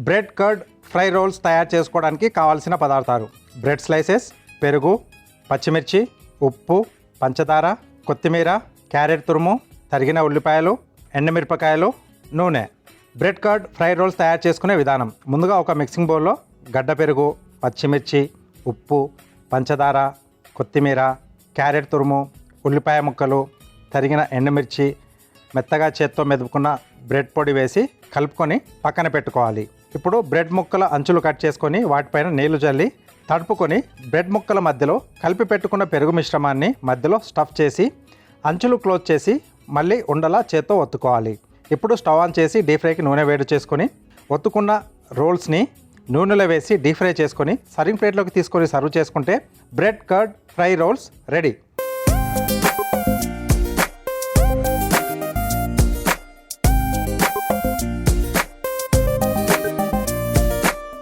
Bread curd fry roles తయారు చేసుకోవడానికి కావాల్సిన పదార్థాలు: బ్రెడ్ స్లైసెస్, పెరుగు, పచ్చిమిర్చి, ఉప్పు, పంచదార, కొత్తిమీర, క్యారెట్ తురుము, తరిగిన ఉల్లిపాయలు, ఎండుమిరపకాయలు, నూనె. బ్రెడ్ కర్డ్ ఫ్రై రోల్స్ తయారు చేసుకునే విధానం: ముందుగా ఒక మిక్సింగ్ బౌల్లో గడ్డ పెరుగు, పచ్చిమిర్చి, ఉప్పు, పంచదార, కొత్తిమీర, క్యారెట్ తురుము, ఉల్లిపాయ ముక్కలు, తరిగిన ఎండుమిర్చి, మెత్తగా చేత్తో మెదుపుకున్న బ్రెడ్ పొడి వేసి కలుపుకొని పక్కన పెట్టుకోవాలి. ఇప్పుడు బ్రెడ్ ముక్కల అంచులు కట్ చేసుకొని వాటిపైన నీళ్లు జల్లి తడుపుకొని బ్రెడ్ ముక్కల మధ్యలో కలిపి పెట్టుకున్న పెరుగు మిశ్రమాన్ని మధ్యలో స్టఫ్ చేసి అంచులు క్లోజ్ చేసి మళ్ళీ ఉండలా చేత్తో ఒత్తుకోవాలి. ఇప్పుడు స్టవ్ ఆన్ చేసి డీప్ ఫ్రైకి నూనె వేడి చేసుకొని ఒత్తుకున్న రోల్స్ని నూనెలో వేసి డీప్ ఫ్రై చేసుకొని సర్వింగ్ ప్లేట్లోకి తీసుకొని సర్వ్ చేసుకుంటే bread curd fry roles ready.